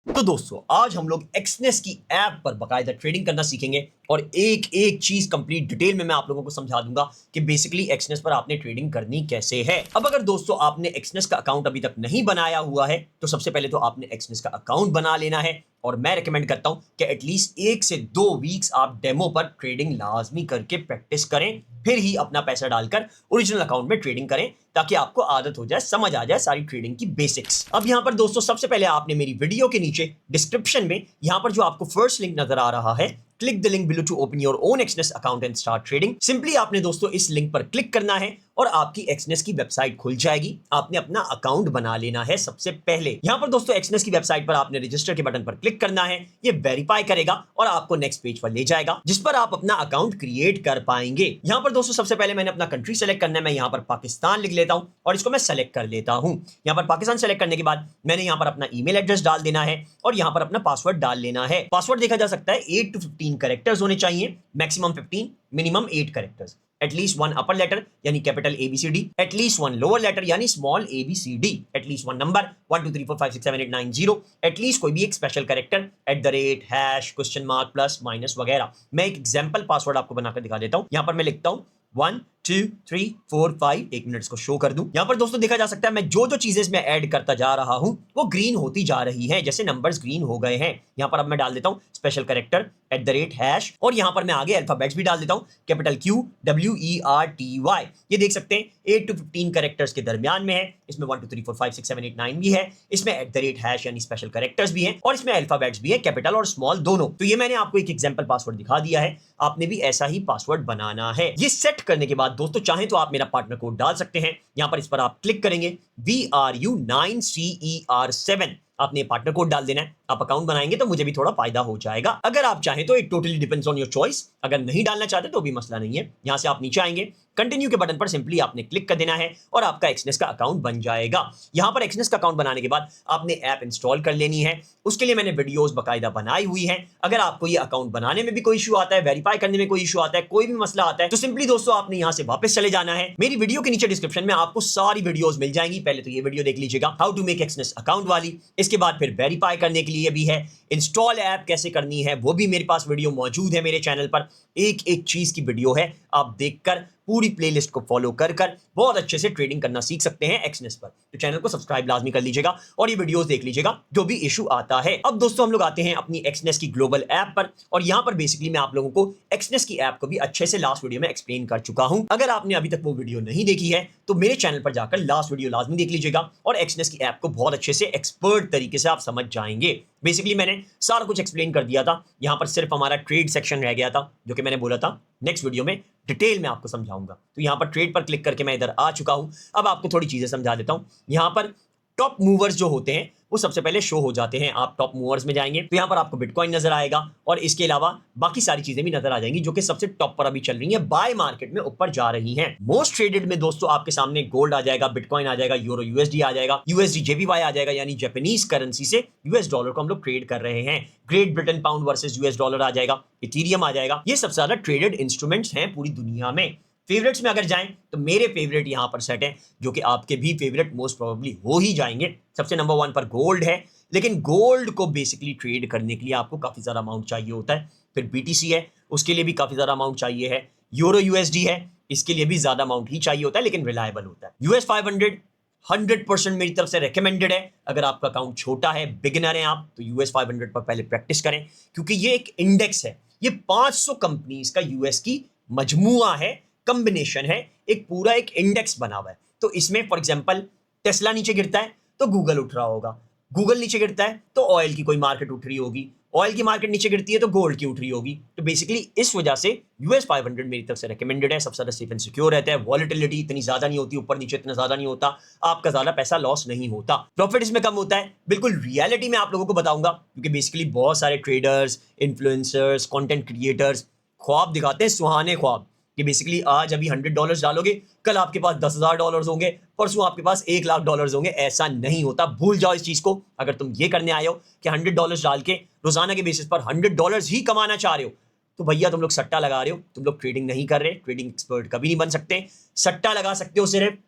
तो दोस्तों आज हम लोग एक्सनेस की ऐप पर बकायदा ट्रेडिंग करना सीखेंगे और एक एक चीज कंप्लीट डिटेल में मैं आप लोगों को समझा दूंगा कि बेसिकली एक्सनेस पर आपने ट्रेडिंग करनी कैसे है। अब अगर दोस्तों आपने एक्सनेस का अकाउंट अभी तक नहीं बनाया हुआ है तो सबसे पहले तो आपने एक्सनेस का अकाउंट बना लेना है और मैं रिकमेंड करता हूं कि एटलीस्ट 1 से 2 वीक्स आप डेमो पर ट्रेडिंग लाजमी करके प्रैक्टिस करें, फिर ही अपना पैसा डालकर ओरिजिनल अकाउंट में ट्रेडिंग करें ताकि आपको आदत हो जाए, समझ आ जाए सारी ट्रेडिंग की बेसिक्स। अब यहां पर दोस्तों सबसे पहले आपने मेरी वीडियो के नीचे डिस्क्रिप्शन में यहां पर जो आपको फर्स्ट लिंक नजर आ रहा है, click the link below to open your own Exness account and start trading. Simply आपने दोस्तों इस लिंक पर क्लिक करना है और आपकी एक्सनेस की वेबसाइट खुल जाएगी। आपने अपना अकाउंट बना लेना है। सबसे पहले यहां पर दोस्तों एक्सनेस की वेबसाइट पर आपने रजिस्टर के बटन पर क्लिक करना है। ये वेरीफाई करेगा और आपको नेक्स्ट पेज पर ले जाएगा जिस पर आप अपना अकाउंट क्रिएट कर पाएंगे। यहां पर दोस्तों सबसे पहले मैंने अपना कंट्री सेलेक्ट करना है। मैं यहां पर पाकिस्तान लिख लेता हूं और इसको मैं सेलेक्ट कर लेता हूं। यहां पर पाकिस्तान सेलेक्ट करने के बाद मैंने यहां पर अपना ईमेल एड्रेस डाल देना है और यहां पर अपना पासवर्ड डाल लेना है। पासवर्ड देखा जा सकता है 8 to 15 कैरेक्टर्स होने चाहिए, maximum 15, minimum 8 characters. At least 1 upper letter यानी capital ABCD, at least 1 lower letter यानी small ABCD, at least 1 number 1 2 3 4 5 6 7 8 9 0, at least कोई भी एक special character @ question mark plus minus वगैरह। मैं एक एग्जांपल पासवर्ड आपको बनाकर दिखा देता हूं। यहां पर मैं लिखता हूं 1 2 3 4 5, एक मिनट इसको शो कर दूं। यहां पर दोस्तों देखा जा सकता है मैं जो जो चीजें इसमें ऐड करता जा रहा हूं वो ग्रीन होती जा रही हैं, जैसे नंबर्स ग्रीन हो गए हैं। यहां पर अब मैं डाल देता हूं स्पेशल कैरेक्टर @ और यहां पर मैं आगे अल्फाबेट्स भी डाल देता हूं, कैपिटल QWERTY। ये देख सकते हैं 8 to 15 कैरेक्टर्स के दरमियान में है। इसमें 1 2 3 4 5 6 7 8 9 भी है, इसमें @ यानी स्पेशल कैरेक्टर्स भी हैं और इसमें अल्फाबेट्स भी है, कैपिटल और स्मॉल दोनों। तो ये मैंने आपको एक एग्जांपल पासवर्ड दिखा दिया है। आपने भी ऐसा ही पासवर्ड बनाना है। ये सेट करने के बाद दोस्तों चाहे तो आप मेरा पार्टनर कोड डाल सकते हैं। यहां पर इस पर आप क्लिक करेंगे VRU9CER7, आपने पार्टनर कोड डाल देना है। आप अकाउंट बनाएंगे तो मुझे भी थोड़ा फायदा हो जाएगा। अगर आप चाहें तो it totally depends on your choice, अगर नहीं डालना चाहते तो भी मसला नहीं है। यहां से आप नीचे आएंगे, कंटिन्यू के बटन पर सिंपली आपने क्लिक कर देना है और आपका एक्सनेस का अकाउंट बन जाएगा। यहां पर एक्सनेस का अकाउंट बनाने के बाद आपने ऐप इंस्टॉल कर लेनी है। उसके लिए मैंने वीडियोस बकायदा बनाई हुई है। अगर आपको ये अकाउंट बनाने में भी कोई इशू आता है, वेरीफाई करने में कोई इशू आता है, कोई भी मसला आता है, तो सिंपली दोस्तों आपने यहां से वापस चले जाना है। मेरी वीडियो के नीचे डिस्क्रिप्शन में आपको सारी वीडियोस मिल जाएंगी। पहले तो ये वीडियो देख लीजिएगा, how to make Exness account वाली। इसके बाद फिर वेरीफाई करने के लिए भी है, इंस्टॉल ऐप कैसे करनी है वो भी मेरे पास वीडियो मौजूद है। मेरे चैनल पर एक एक चीज की वीडियो है, आप देखकर पूरी प्लेलिस्ट को फॉलो कर बहुत अच्छे से ट्रेडिंग करना सीख सकते हैं एक्सनेस पर। तो चैनल को सब्सक्राइब लाजमी कर लीजिएगा और ये वीडियोस देख लीजिएगा जो भी इशू आता है। अब दोस्तों हम लोग आते हैं अपनी एक्सनेस की ग्लोबल ऐप पर और यहां पर बेसिकली मैं आप लोगों को एक्सनेस की ऐप को भी अच्छे से लास्ट वीडियो में एक्सप्लेन कर चुका हूं। अगर आपने अभी तक वो वीडियो नहीं देखी है तो मेरे चैनल पर जाकर लास्ट वीडियो लाजमी देख लीजिएगा और एक्सनेस की ऐप को बहुत अच्छे से एक्सपर्ट तरीके से आप समझ जाएंगे। बेसिकली मैंने सारा कुछ एक्सप्लेन कर दिया था। यहां पर सिर्फ हमारा ट्रेड सेक्शन रह गया था जो कि मैंने बोला था नेक्स्ट वीडियो में डिटेल में आपको समझाऊंगा। तो यहां पर ट्रेड पर क्लिक करके मैं इधर आ चुका हूं। अब आपको थोड़ी चीजें समझा देता हूं। यहां पर टॉप मूवर्स जो होते हैं वो सबसे पहले शो हो जाते हैं। आप टॉप मूवर्स में जाएंगे तो यहां पर आपको बिटकॉइन नजर आएगा और इसके अलावा बाकी सारी चीजें भी नजर आ जाएंगी जो कि सबसे टॉप पर अभी चल रही है, बाय मार्केट में ऊपर जा रही हैं। मोस्ट ट्रेडेड में दोस्तों आपके सामने गोल्ड आ जाएगा, बिटकॉइन आ जाएगा, यूरो USD आ जाएगा, USD JPY आ जाएगा, यानी जापानीज करेंसी से US डॉलर को हम लोग ट्रेड कर रहे हैं। Great Britain pound versus US dollar आ जाएगा, इथीरियम आ जाएगा। ये सबसे ज्यादा ट्रेडेड इंस्ट्रूमेंट्स हैं पूरी दुनिया में। फेवरेट्स में अगर जाएं तो मेरे फेवरेट यहां पर सेट हैं जो कि आपके भी फेवरेट मोस्ट प्रोबेबली हो ही जाएंगे। सबसे नंबर 1 पर गोल्ड है, लेकिन गोल्ड को बेसिकली ट्रेड करने के लिए आपको काफी ज्यादा अमाउंट चाहिए होता है। फिर BTC है, उसके लिए भी काफी ज्यादा अमाउंट चाहिए है। यूरो USD है, इसके लिए भी ज्यादा अमाउंट ही चाहिए होता है लेकिन रिलायबल होता है। US 500 100% मेरी तरफ से रेकमेंडेड है। अगर आपका अकाउंट छोटा है, बिगिनर है आप, तो US 500 पर पहले प्रैक्टिस करें क्योंकि ये एक इंडेक्स है। ये 500 कंपनीज का US की मजमुआ है, कॉम्बिनेशन है, एक पूरा एक इंडेक्स बना हुआ है। तो इसमें फॉर एग्जांपल टेस्ला नीचे गिरता है तो गूगल उठ रहा होगा, गूगल नीचे गिरता है तो ऑयल की कोई मार्केट उठ रही होगी, ऑयल की मार्केट नीचे गिरती है तो गोल्ड की उठ रही होगी। तो बेसिकली इस वजह से US 500 मेरी तरफ से रेकमेंडेड है। सबसे ज्यादा सेफ एंड सिक्योर रहता है, वॉलेटिलिटी इतनी ज्यादा नहीं होती, ऊपर नीचे इतना ज्यादा नहीं होता, आपका ज्यादा पैसा लॉस नहीं होता, प्रॉफिट इसमें कम होता है। बिल्कुल रियलिटी में आप लोगों को बताऊंगा क्योंकि बेसिकली बहुत सारे ट्रेडर्स, इन्फ्लुएंसर्स, कंटेंट क्रिएटर्स ख्वाब दिखाते हैं, सुहाने ख्वाब, कि बेसिकली आज अभी $100 डालोगे, कल आपके पास $10,000 होंगे, परसों आपके पास $1,00,000 होंगे। ऐसा नहीं होता, भूल जाओ इस चीज को। अगर तुम ये करने आए हो कि $100 डाल के रोजाना के बेसिस पर $100 ही कमाना चाह रहे हो तो भैया तुम लोग सट्टा लगा रहे हो, तुम लोग ट्रेडिंग नहीं कर रहे। ट्रेडिंग एक्सपर्ट कभी नहीं बन सकते। सट्टा लगा सकते हो सिर्फ,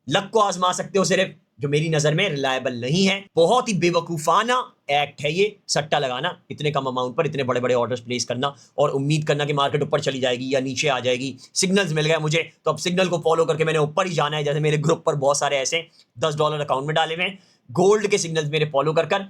लक को आजमा सकते हो सिर्फ, जो मेरी नजर में रिलायबल नहीं है। बहुत ही बेवकूफाना एक्ट है ये, सट्टा लगाना, इतने कम अमाउंट पर इतने बड़े बड़े ऑर्डर्स प्लेस करना और उम्मीद करना कि मार्केट ऊपर चली जाएगी या नीचे आ जाएगी। सिग्नल्स मिल गए मुझे तो अब सिग्नल को फॉलो करके मैंने ऊपर ही जाना है। जैसे मेरे ग्रुप पर बहुत सारे ऐसे $10 अकाउंट में डाले हुए हैं, गोल्ड के सिग्नल्स मेरे फॉलो कर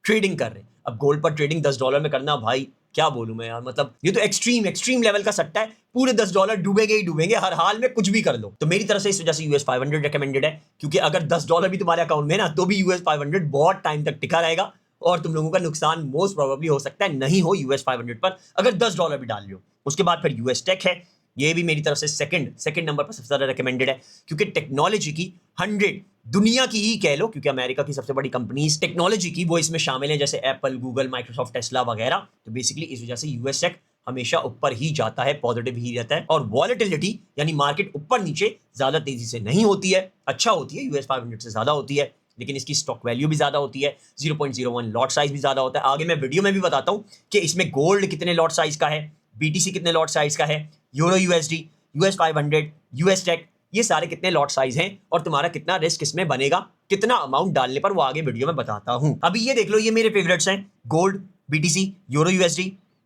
ट्रेडिंग कर रहे हैं। अब गोल्ड पर ट्रेडिंग $10 में करना, भाई क्या बोलूं मैं यार, मतलब ये तो एक्सट्रीम लेवल का सट्टा है। पूरे $10 डूबेंगे ही डूबेंगे, हर हाल में कुछ भी कर लो। तो मेरी तरफ से इस वजह से US 500 रिकमेंडेड है, क्योंकि अगर $10 भी तुम्हारे अकाउंट में ना, तो भी US 500 बहुत टाइम तक टिका रहेगा और तुम लोगों का नुकसान मोस्ट प्रोबेबली हो सकता है नहीं हो US 500 पर, अगर $10 भी डाल लो। उसके बाद फिर US टेक है, ये भी मेरी तरफ से सेकंड नंबर पर सबसे ज्यादा रिकमेंडेड है, क्योंकि टेक्नोलॉजी की 100 दुनिया की ही कह लो, क्योंकि अमेरिका की सबसे बड़ी कंपनीज टेक्नोलॉजी की वो इसमें शामिल है, जैसे एप्पल, गूगल, माइक्रोसॉफ्ट, टेस्ला वगैरह। तो बेसिकली इस वजह से यूएस टेक हमेशा ऊपर ही जाता है, पॉजिटिव ही रहता है। और वॉलेटिलिटी यानी मार्केट ऊपर नीचे ज्यादा तेजी से नहीं होती है, अच्छा होती है, US 500 से ज्यादा होती है, लेकिन इसकी स्टॉक वैल्यू भी ज्यादा होती है, 0.01 लॉट साइज भी ज्यादा होता है। आगे मैं वीडियो में भी बताता हूं कि इसमें गोल्ड कितने लॉट साइज का है, BTC कितने लॉट साइज का है, euro USD, US 500, US tech, ये सारे कितने लॉट साइज हैं और तुम्हारा कितना रिस्क इसमें बनेगा, कितना अमाउंट डालने पर, वो आगे वीडियो में बताता हूं। अभी ये देख लो, ये मेरे फेवरेट्स हैं, gold, BTC, euro USD,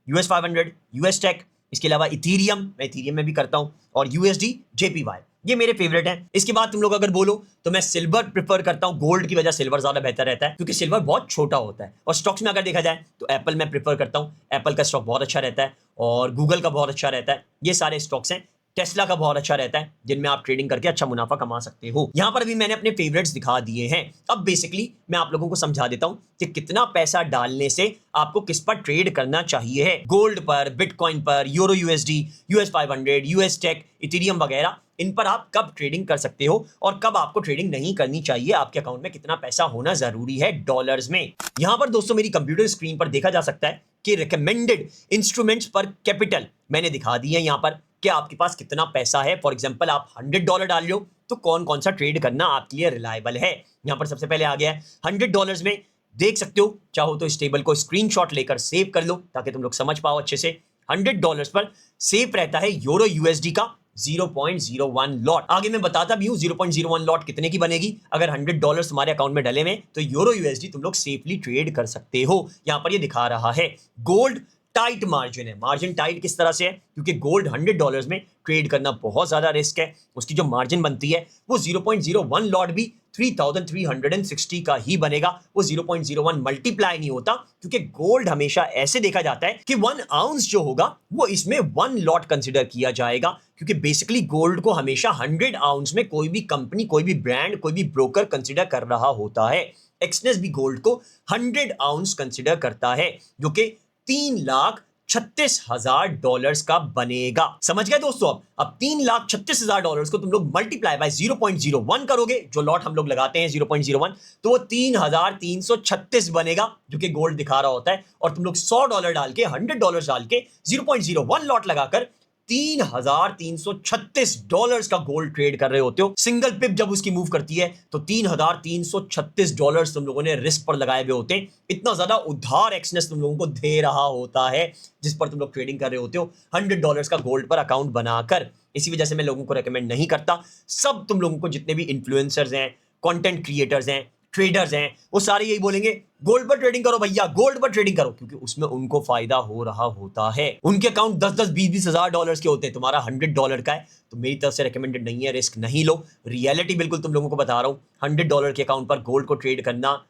US 500, US tech, इसके अलावा इथीरियम, मैं इथीरियम में भी करता हूं, और USD JPY, ये मेरे फेवरेट हैं। इसके बाद तुम लोग अगर बोलो तो मैं सिल्वर प्रेफर करता हूं, गोल्ड की वजह सिल्वर ज्यादा बेहतर रहता है, क्योंकि सिल्वर बहुत छोटा होता है। और स्टॉक्स में अगर देखा जाए तो एप्पल मैं प्रेफर करता हूं, एप्पल का स्टॉक बहुत अच्छा रहता है और गूगल का बहुत अच्छा रहता है, ये सारे स्टॉक्स हैं। टेस्ला का बहुत अच्छा रहता है, जिनमें आप ट्रेडिंग करके अच्छा मुनाफा कमा सकते हो। यहां पर भी मैंने अपने फेवरेट्स दिखा दिए हैं। अब बेसिकली मैं आप लोगों को समझा देता हूं कि कितना पैसा डालने से आपको किस पर ट्रेड करना चाहिए है, गोल्ड पर, बिटकॉइन पर, euro USD, US 500, US tech, Ethereum वगैरह, इन पर आप कब ट्रेडिंग कर सकते हो और कब आपको ट्रेडिंग नहीं करनी चाहिए, आपके अकाउंट में कितना पैसा होना जरूरी है डॉलर्स में। यहां पर दोस्तों मेरी कंप्यूटर स्क्रीन पर देखा जा सकता है कि रिकमेंडेड इंस्ट्रूमेंट्स पर कैपिटल मैंने दिखा दी है यहां पर, कि आपके पास कितना पैसा है। फॉर एग्जांपल आप $100 डाल लो तो कौन कौन सा ट्रेड करना आपके लिए रिलायबल है। यहां पर सबसे पहले आ गया है $100 में, देख सकते हो, चाहो तो इस टेबल को स्क्रीनशॉट लेकर सेव कर लो ताकि तुम लोग समझ पाओ अच्छे से। $100 पर सेफ रहता है यूरो USD का 0.01 लॉट। आगे मैं बताता भी हूं 0.01 लॉट कितने की बनेगी। अगर $100 तुम्हारे अकाउंट में डले में तो यूरो USD तुम लोग सेफली ट्रेड कर सकते हो। यहां पर ये दिखा रहा है। गोल्ड टाइट मार्जिन है, मार्जिन टाइट किस तरह से है, क्योंकि गोल्ड $100 में ट्रेड करना बहुत ज्यादा रिस्क है, उसकी जो मार्जिन बनती है वो 0.01 लॉट भी 3360 का ही बनेगा, वो 0.01 मल्टीप्लाई नहीं होता, क्योंकि गोल्ड हमेशा ऐसे देखा जाता है कि 1 आउंस जो होगा वो इसमें 1 लॉट कंसिडर किया जाएगा, क्योंकि बेसिकली गोल्ड को हमेशा 100 आउंस में कोई भी कंपनी, कोई भी ब्रांड, कोई भी ब्रोकर कंसिडर कर रहा होता है। एक्सनेस भी गोल्ड को 100 आउंस कंसिडर करता है, जो कि $3,36,000 का बनेगा। समझ गए दोस्तों? अब $3,36,000 को तुम लोग मल्टीप्लाई बाय 0.01 करोगे, जो लॉट हम लोग लगाते हैं 0.01, तो वो 3,336 बनेगा, जो कि गोल्ड दिखा रहा होता है। और तुम लोग $100 डाल के, $100 डाल के 0.01 लॉट लगाकर $3,336 का गोल्ड ट्रेड कर रहे होते हो। सिंगल पिप जब उसकी मूव करती है तो $3,336 तुम लोगों ने रिस्क पर लगाए हुए होते हैं। इतना ज्यादा उधार एक्सनेस तुम लोगों को दे रहा होता है, जिस पर तुम लोग ट्रेडिंग कर रहे होते हो $100 का गोल्ड पर अकाउंट बनाकर। इसी वजह से मैं लोगों को रेकमेंड नहीं करता। सब तुम लोगों को, जितने भी इन्फ्लुएंसर्स हैं, कंटेंट क्रिएटर्स हैं, ट्रेडर्स हैं, वो सारे यही बोलेंगे गोल्ड पर ट्रेडिंग करो भैया, गोल्ड पर ट्रेडिंग करो, क्योंकि उसमें उनको फायदा हो रहा होता है। उनके अकाउंट 10-10, 20-20 हजार डॉलर्स के होते हैं, तुम्हारा $100 का है, तो मेरी तरफ से रेकमेंडेड नहीं है, रिस्क नहीं लो। रियलिटी बिल्कुल तुम लोगों को बता रहा हूं, $100 के अकाउंट पर गोल्ड को ट्रेड करना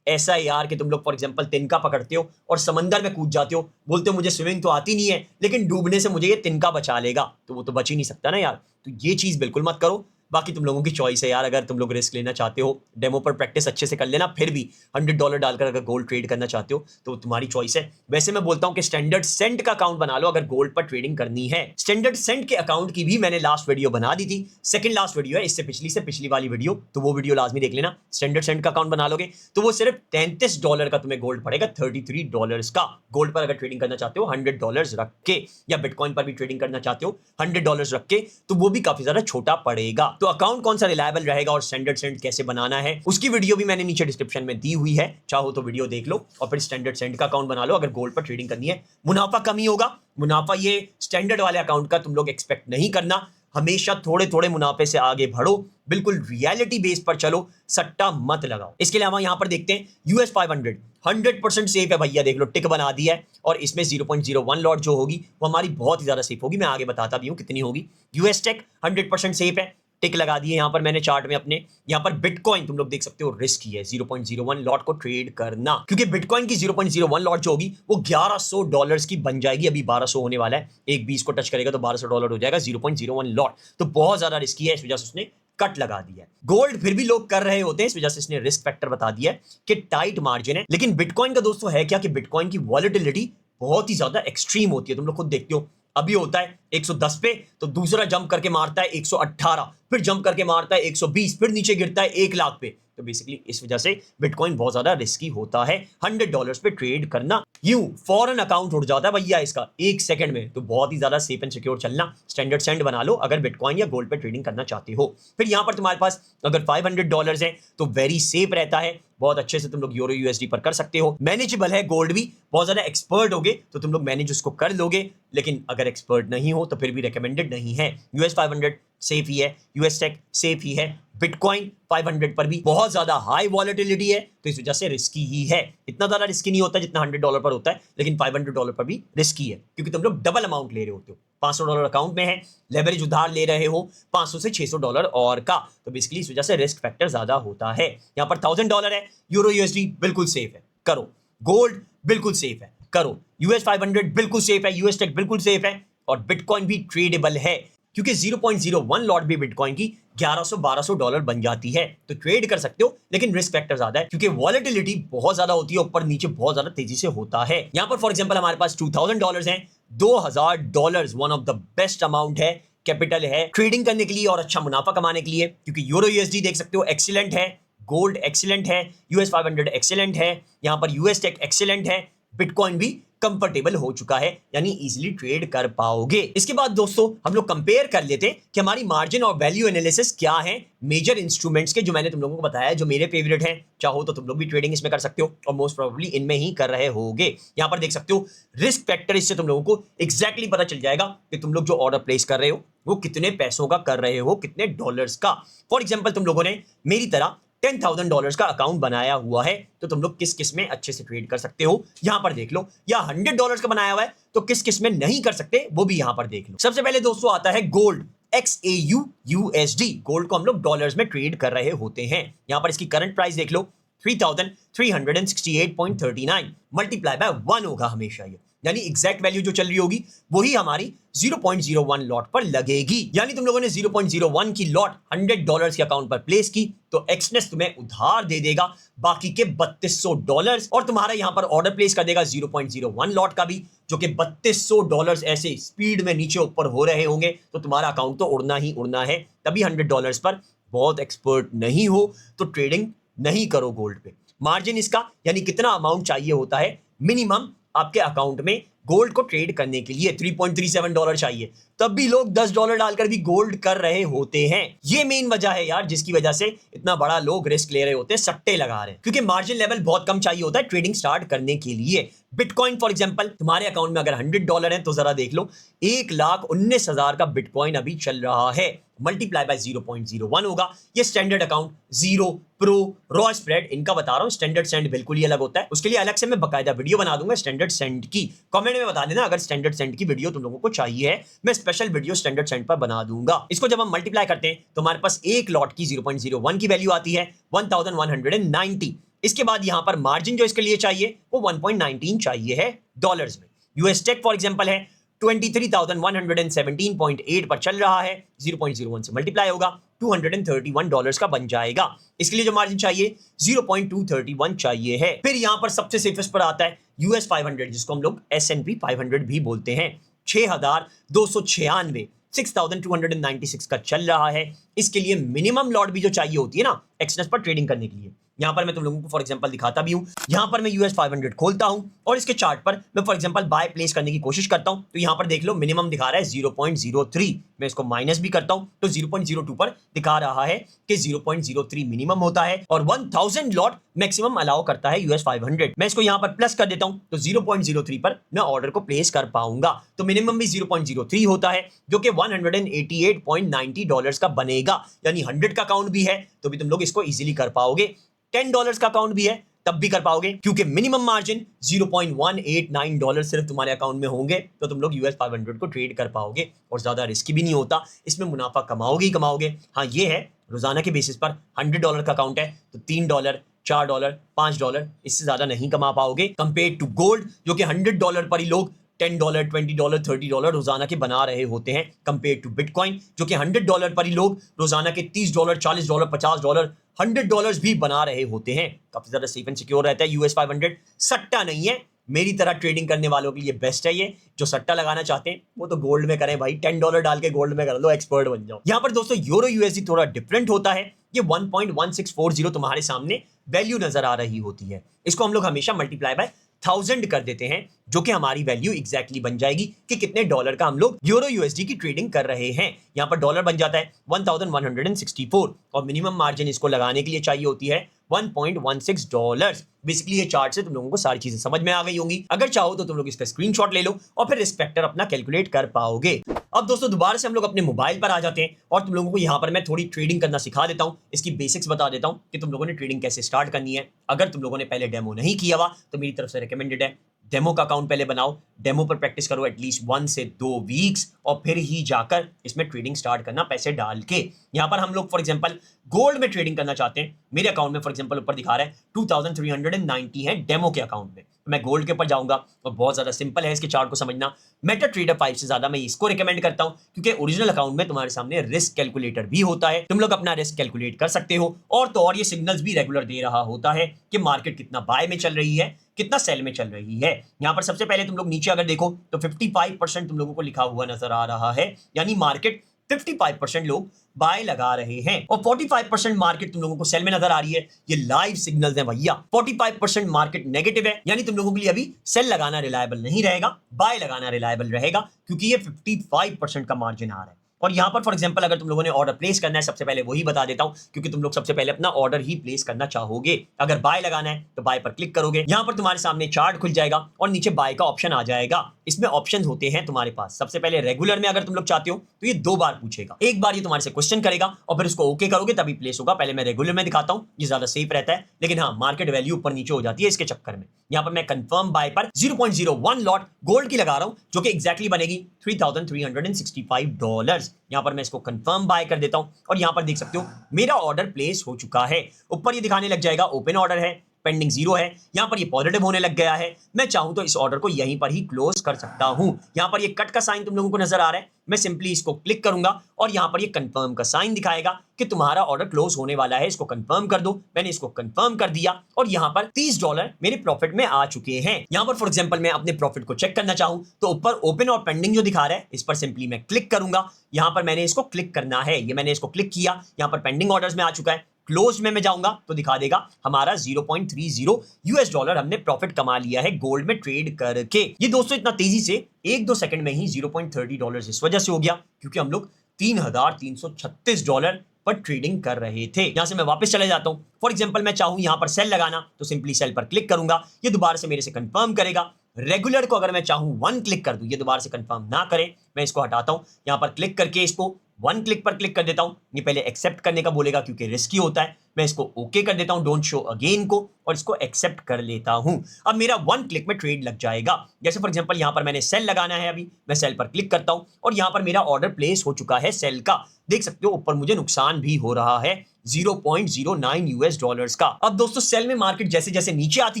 ऐसा है यार कि तुम लोग फॉर एग्जांपल तिनका पकड़ते हो और समंदर में कूद जाते हो, बोलते हो मुझे स्विमिंग तो आती नहीं है, लेकिन डूबने से मुझे ये तिनका बचा लेगा, तो वो तो बच ही नहीं सकता ना यार। तो ये चीज बिल्कुल मत करो। बाकी तुम लोगों की चॉइस है यार, अगर तुम लोग रिस्क लेना चाहते हो, डेमो पर प्रैक्टिस अच्छे से कर लेना, फिर भी $100 डालकर अगर गोल्ड ट्रेड करना चाहते हो तो तुम्हारी चॉइस है। वैसे मैं बोलता हूं कि स्टैंडर्ड सेंट का अकाउंट बना लो अगर गोल्ड पर ट्रेडिंग करनी है। स्टैंडर्ड सेंट के अकाउंट की भी मैंने लास्ट वीडियो बना दी थी, सेकंड लास्ट वीडियो है, इससे पिछली वाली वीडियो, तो वो वीडियो लाजमी देख लेना। स्टैंडर्ड सेंट का अकाउंट बना लोगे तो वो सिर्फ $33 का तुम्हें गोल्ड पड़ेगा, $33 का। गोल्ड पर अगर ट्रेडिंग करना चाहते हो $100 रख के, या बिटकॉइन पर भी ट्रेडिंग करना चाहते हो $100 रख के, तो वो भी काफी ज्यादा छोटा पड़ेगा। तो अकाउंट कौन सा रिलायबल रहेगा और स्टैंडर्ड सेंट कैसे बनाना है, उसकी वीडियो भी मैंने नीचे डिस्क्रिप्शन में दी हुई है, चाहो तो वीडियो देख लो और फिर स्टैंडर्ड सेंट का अकाउंट बना लो अगर गोल्ड पर ट्रेडिंग करनी है। मुनाफा कम ही होगा, मुनाफा ये स्टैंडर्ड वाले अकाउंट का तुम लोग एक्सपेक्ट नहीं करना। हमेशा थोड़े थोड़े मुनाफे से आगे बढ़ो, बिल्कुल रियलिटी बेस पर चलो, सट्टा मत लगाओ। इसके अलावा यहां पर देखते हैं यूएस 500 100% सेफ है भैया, देख लो टिक बना दिया है और इसमें 0.01 लॉट जो होगी वो हमारी बहुत ही ज्यादा सेफ होगी, मैं आगे बताता भी हूं कितनी होगी। यूएस टेक 100% सेफ है, टिक लगा दिए यहां पर मैंने चार्ट में अपने। यहां पर बिटकॉइन तुम लोग देख सकते हो रिस्की है 0.01 लॉट को ट्रेड करना, क्योंकि बिटकॉइन की 0.01 लॉट जो होगी वो $1100 की बन जाएगी, अभी 1200 होने वाला है, एक 20 को टच करेगा तो $1200 हो जाएगा 0.01 लॉट, तो बहुत ज्यादा रिस्की है, इस वजह से उसने कट लगा दिया है। गोल्ड फिर भी लोग कर रहे होते हैं, इस वजह से इसने रिस्क फैक्टर बता दिया है कि टाइट मार्जिन है। लेकिन बिटकॉइन का दोस्तों है क्या कि बिटकॉइन की वॉलेटिलिटी बहुत ही ज्यादा एक्सट्रीम होती है, तुम लोग खुद देखते हो, अभी होता है 110 पे तो दूसरा जंप करके मारता है 118, फिर जंप करके मारता है 120, फिर नीचे गिरता है 1 लाख पे। तो बेसिकली इस वजह से बिटकॉइन बहुत ज्यादा रिस्की होता है। $100 पे ट्रेड करना, यूं फॉरेन अकाउंट उठ जाता है भैया इसका 1 सेकंड में, तो बहुत ही ज्यादा सेफ एंड सिक्योर चलना, स्टैंडर्ड सेंड बना लो अगर बिटकॉइन या गोल्ड पे ट्रेडिंग करना चाहते हो। फिर यहां पर तुम्हारे पास अगर $500 है तो वेरी सेफ रहता है, बहुत अच्छे से तुम लोग यूरो यूएसडी पर कर सकते हो, मैनेजेबल है। गोल्ड भी बहुत ज्यादा एक्सपर्ट होगे तो तुम लोग मैनेज उसको कर लोगे, लेकिन अगर एक्सपर्ट नहीं हो तो फिर भी रिकमेंडेड नहीं है। यूएस 500 सेफ ही है, यूएस टेक सेफ ही है, बिटकॉइन 500 पर भी बहुत ज्यादा हाई वॉलेटिलिटी है, तो इस वजह से रिस्की ही है। इतना ज्यादा रिस्की नहीं होता जितना $100 पर होता है, लेकिन $500 पर भी रिस्की है, क्योंकि तुम लोग डबल अमाउंट ले रहे होते हो। $500 अकाउंट में है, लेवरेज उधार ले रहे हो $500 से $600 और का, तो बेसिकली इस वजह से रिस्क फैक्टर ज्यादा होता है। यहाँ पर $1000 है, यूरो यूएसडी बिल्कुल सेफ है, करो। गोल्ड बिल्कुल सेफ है, करो। यूएस 500 बिल्कुल सेफ है, यूएस टेक बिल्कुल सेफ है, और बिटकॉइन भी ट्रेडेबल है, क्योंकि 0.01 लॉट भी बिटकॉइन की $1100-1200 बन जाती है, तो ट्रेड कर सकते हो, लेकिन रिस्क फैक्टर ज्यादा है, क्योंकि वॉलेटिलिटी बहुत ज्यादा होती है, ऊपर नीचे बहुत ज्यादा तेजी से होता है। यहां पर फॉर एग्जांपल हमारे पास $2000 है, $2000 one of the best amount है, कैपिटल है ट्रेडिंग करने के लिए और अच्छा मुनाफा कमाने के लिए, क्योंकि यूरो यूएसडी देख सकते हो एक्सीलेंट है, गोल्ड एक्सीलेंट है, यूएस 500 एक्सीलेंट है, यहां पर यूएस टेक एक्सीलेंट है, बिटकॉइन भी कंफर्टेबल हो चुका है, यानी इजीली ट्रेड कर पाओगे। इसके बाद दोस्तों हम लोग कंपेयर कर लेते हैं कि हमारी मार्जिन और वैल्यू एनालिसिस क्या है मेजर इंस्ट्रूमेंट्स के, जो मैंने तुम लोगों को बताया, जो मेरे फेवरेट हैं। चाहो तो तुम लोग भी ट्रेडिंग इसमें कर सकते हो, और मोस्ट प्रोबेबली इनमें ही कर रहे होगे। यहां पर देख सकते हो रिस्क फैक्टर, इससे तुम लोगों को एग्जैक्टली पता चल जाएगा कि तुम लोग जो ऑर्डर प्लेस कर रहे हो वो कितने पैसों का कर रहे हो, कितने डॉलर्स का। फॉर एग्जाम्पल तुम लोगों ने मेरी तरह $10,000 का अकाउंट बनाया हुआ है, तो तुम लोग किस किस में अच्छे से ट्रेड कर सकते हो यहां पर देख लो, या $100 का बनाया हुआ है तो किस किस में नहीं कर सकते वो भी यहां पर देख लो। सबसे पहले दोस्तों आता है गोल्ड XAU USD, गोल्ड को हम लोग डॉलर्स में ट्रेड कर रहे होते हैं। यहां पर इसकी करंट प्राइस देख लो 3368.39 मल्टीप्लाई बाय 1 होगा हमेशा ये, यानी एग्जैक्ट वैल्यू जो चल रही होगी वही हमारी 0.01 लॉट पर लगेगी। यानी तुम लोगों ने 0.01 की लॉट $100 के अकाउंट पर प्लेस की तो एक्सनेस तुम्हें उधार दे देगा बाकी के $3200, और तुम्हारा यहां पर ऑर्डर प्लेस कर देगा 0.01 लॉट का भी, जो कि $3200 ऐसे स्पीड में नीचे ऊपर हो रहे होंगे, तो तुम्हारा अकाउंट तो उड़ना ही उड़ना है। तभी $100 पर बहुत एक्सपर्ट नहीं हो तो ट्रेडिंग नहीं करो गोल्ड पे। मार्जिन इसका यानी कितना अमाउंट चाहिए होता है मिनिमम आपके अकाउंट में गोल्ड को ट्रेड करने के लिए $3.37 चाहिए, तब भी लोग $10 डालकर भी गोल्ड कर रहे होते हैं। ये मेन वजह है यार जिसकी वजह से इतना बड़ा लोग रिस्क ले रहे होते हैं, सट्टे लगा रहे हैं, क्योंकि मार्जिन लेवल बहुत कम चाहिए होता है ट्रेडिंग स्टार्ट करने के लिए। बिटकॉइन फॉर एग्जांपल तुम्हारे अकाउंट में अगर $100 है तो जरा देख लो 1,19,000 का बिटकॉइन अभी चल रहा है, मल्टीप्लाई बाय 0.01 होगा। ये standard account, zero, pro, raw spread इनका बता रहा हूं, स्टैंडर्ड सेंड बिल्कुल ही अलग होता है, उसके लिए अलग से मैं बकायदा वीडियो बना दूंगा स्टैंडर्ड सेंड की। कमेंट में बता देना अगर स्टैंडर्ड सेंड की वीडियो तुम लोगों को चाहिए है, मैं स्पेशल वीडियो स्टैंडर्ड सेंड पर बना दूंगा। इसको जब हम मल्टीप्लाई करते हैं तो हमारे पास एक लॉट की 0.01 की वैल्यू आती है 1190। इसके बाद यहां पर मार्जिन जो इसके लिए चाहिए वो 1.19 चाहिए है डॉलर्स में। यूएस टेक फॉर एग्जांपल है 23,117.8 पर चल रहा है, 0.01 से मल्टीप्लाई होगा $231 का बन जाएगा। इसके लिए जो मार्जिन चाहिए 0.231 चाहिए है। फिर यहां पर सबसे सेफेस्ट पर आता है यूएस 500, जिसको हम लोग S&P 500 भी बोलते हैं। 6,296 6,296 का चल रहा है, इसके लिए मिनिमम लॉट भी जो चाहिए होती है ना एक्सनेस पर ट्रेडिंग करने के लिए। यहां पर मैं तुम लोगों को फॉर एग्जांपल दिखाता भी हूं। यहां पर मैं US 500 खोलता हूं और इसके चार्ट पर मैं फॉर एग्जांपल बाय प्लेस करने की कोशिश करता हूं, तो यहां पर देख लो मिनिमम दिखा रहा है 0.03। मैं इसको माइनस भी करता हूं तो 0.02 पर दिखा रहा है कि 0.03 मिनिमम होता है और 1000 लॉट मैक्सिमम अलाउ करता है US 500। मैं इसको यहां पर प्लस कर देता हूं तो 0.03 पर मैं ऑर्डर को प्लेस कर पाऊंगा। तो मिनिमम भी 0.03 होता है जो कि $188.90 का बनेगा, यानी 100 का अकाउंट भी है तो भी तुम लोग इसको इजीली कर पाओगे, $10 का अकाउंट भी है तब भी कर पाओगे, क्योंकि मिनिमम मार्जिन $0.189 सिर्फ तुम्हारे अकाउंट में होंगे तो तुम लोग US 500 को ट्रेड कर पाओगे और ज्यादा रिस्की भी नहीं होता, इसमें मुनाफा कमाओगे ही कमाओगे। हाँ ये है रोजाना के बेसिस पर $100 का अकाउंट है तो $3, $4, $5 इससे ज्यादा नहीं कमा पाओगे कंपेयर टू गोल्ड जो कि $100 पर ही लोग $10, $20, $30 रोजाना के बना रहे होते हैं, कंपेयर टू बिटकॉइन जो कि $100 पर ही लोग रोजाना के $30, $40, $50, $100 भी बना रहे होते हैं। काफी ज्यादा सेफ एंड सिक्योर रहता है US 500, सट्टा नहीं है। मेरी तरह ट्रेडिंग करने वालों के लिए बेस्ट है ये। जो सट्टा लगाना चाहते हैं वो तो गोल्ड में करें भाई, $10 डाल के गोल्ड में कर लो, एक्सपर्ट बन जाओ। यहाँ पर दोस्तों यूरो USD थोड़ा डिफरेंट होता है। ये 1.1640 तुम्हारे सामने वैल्यू नजर आ रही होती है, इसको हम लोग हमेशा मल्टीप्लाई बाय 1000 कर देते हैं जो कि हमारी वैल्यू एग्जैक्टली बन जाएगी कि कितने डॉलर का हम लोग यूरो USD की ट्रेडिंग कर रहे हैं। यहाँ पर डॉलर बन जाता है 1164 और मिनिमम मार्जिन इसको लगाने के लिए चाहिए होती है $1.16। बेसिकली ये चार्ट से तुम लोगों को सारी चीजें समझ में आ गई होंगी। अगर चाहो तो तुम लोग इसका स्क्रीनशॉट ले लो और फिर रिस्क फैक्टर अपना कैलकुलेट कर पाओगे। अब दोस्तों दोबारा से हम लोग अपने मोबाइल पर आ जाते हैं और तुम लोगों को यहाँ पर मैं थोड़ी ट्रेडिंग करना सिखा देता हूँ, इसकी बेसिक्स बता देता हूँ कि तुम लोगों ने ट्रेडिंग कैसे स्टार्ट करनी है। अगर तुम लोगों ने पहले डेमो नहीं किया हुआ तो मेरी तरफ से रिकमेंडेड है डेमो का अकाउंट पहले बनाओ, डेमो पर प्रैक्टिस करो एटलीस्ट 1 से 2 वीक्स और फिर ही जाकर इसमें ट्रेडिंग स्टार्ट करना पैसे डाल के। यहाँ पर हम लोग फॉर एग्जांपल गोल्ड में ट्रेडिंग करना चाहते हैं, मेरे अकाउंट में फॉर एग्जांपल ऊपर दिखा रहा है 2390 है डेमो के अकाउंट में। मैं गोल्ड के ऊपर जाऊंगा और बहुत ज्यादा सिंपल है इसके चार्ट को समझना। मेटा ट्रेडर 5 से ज्यादा मैं इसको रिकमेंड करता हूं क्योंकि ओरिजिनल अकाउंट में तुम्हारे सामने रिस्क कैलकुलेटर भी होता है, तुम लोग अपना रिस्क कैलकुलेट कर सकते हो और तो और ये सिग्नल्स भी रेगुलर दे रहा होता है कि मार्केट कितना बाय में चल रही है कितना सेल में चल रही है। यहां पर सबसे पहले तुम लोग नीचे अगर देखो तो 55% तुम लोगों को लिखा हुआ नजर आ रहा है, यानी मार्केट 55% लोग बाय लगा रहे हैं और 45% मार्केट तुम लोगों को सेल में नजर आ रही है। ये लाइव सिग्नल्स हैं भैया। 45% मार्केट नेगेटिव है, यानी तुम लोगों के लिए अभी सेल लगाना रिलायबल नहीं रहेगा, बाय लगाना रिलायबल रहेगा क्योंकि ये 55% का मार्जिन आ रहा है। और यहां पर फॉर एग्जांपल अगर तुम लोगों ने ऑर्डर प्लेस करना है, सबसे पहले वही बता देता हूं क्योंकि तुम लोग सबसे पहले अपना ऑर्डर ही प्लेस करना चाहोगे। अगर बाय लगाना है तो बाय पर क्लिक करोगे, यहां पर तुम्हारे सामने चार्ट खुल जाएगा और नीचे बाय का ऑप्शन आ जाएगा। इसमें ऑप्शन होते हैं तुम्हारे पास। सबसे पहले रेगुलर में अगर तुम लोग चाहते हो तो ये 2 बार पूछेगा, एक बार ये तुम्हारे से क्वेश्चन करेगा और फिर उसको ओके करोगे तभी प्लेस होगा। पहले मैं रेगुलर में दिखाता हूं, ये ज्यादा सेफ रहता है, लेकिन हाँ मार्केट वैल्यू ऊपर नीचे हो जाती है इसके चक्कर में। यहां पर मैं कंफर्म बाय पर 0.01 लॉट गोल्ड की लगा रहा हूं जो कि एग्जैक्टली बनेगी $3,365। यहां पर मैं इसको कंफर्म बाय कर देता हूं और यहां पर देख सकते हो मेरा ऑर्डर प्लेस हो चुका है। ऊपर ये दिखाने लग जाएगा ओपन ऑर्डर है, पेंडिंग 0 है, यहां पर ये पॉजिटिव होने लग गया है। मैं चाहूं तो इस ऑर्डर को यहीं पर ही क्लोज कर सकता हूं। यहां पर ये कट का साइन तुम लोगों को नजर आ रहा है, मैं सिंपली इसको क्लिक करूंगा और यहां पर ये कंफर्म का साइन दिखाएगा कि तुम्हारा ऑर्डर क्लोज होने वाला है, इसको कंफर्म कर दो। मैंने इसको कंफर्म कर दिया और यहां पर $30 मेरे प्रॉफिट में आ चुके हैं। यहां पर फॉर एग्जांपल मैं अपने प्रॉफिट को चेक करना चाहूं तो ऊपर ओपन और पेंडिंग जो दिखा रहा है इस पर सिंपली मैं क्लिक करूंगा। यहां पर मैंने इसको क्लिक करना है, ये मैंने इसको क्लिक किया, यहां पर पेंडिंग ऑर्डर्स में आ चुका है। क्लोज में मैं जाऊंगा तो दिखा देगा हमारा $0.30 हमने प्रॉफिट कमा लिया है गोल्ड में ट्रेड करके। ये दोस्तों इतना तेजी से 1-2 सेकंड में ही $0.30 इस वजह से हो गया क्योंकि हम लोग $3,336 पर ट्रेडिंग कर रहे थे। यहां से मैं वापस चले जाता हूं। फॉर एग्जांपल मैं चाहूं यहां पर सेल लगाना तो सिंपली सेल पर क्लिक करूंगा, ये दोबारा से मेरे से कंफर्म करेगा। रेगुलर को अगर मैं चाहूं 1 क्लिक कर दूं, ये दोबारा से कंफर्म ना करे, मैं इसको हटाता हूं। यहां पर क्लिक करके इसको 1 क्लिक पर क्लिक कर देता हूं। ये पहले एक्सेप्ट करने का बोलेगा क्योंकि रिस्की होता है। मैं इसको ओके कर देता हूं, डोंट शो अगेन को, और इसको एक्सेप्ट कर लेता हूं। अब मेरा 1 क्लिक में ट्रेड लग जाएगा। जैसे फॉर एग्जांपल यहां पर मैंने सेल लगाना है, अभी मैं सेल पर क्लिक करता हूं और यहां पर मेरा ऑर्डर प्लेस हो चुका है सेल का। देख सकते हो ऊपर मुझे नुकसान भी हो रहा है $0.09 का। अब दोस्तों सेल में मार्केट जैसे जैसे नीचे आती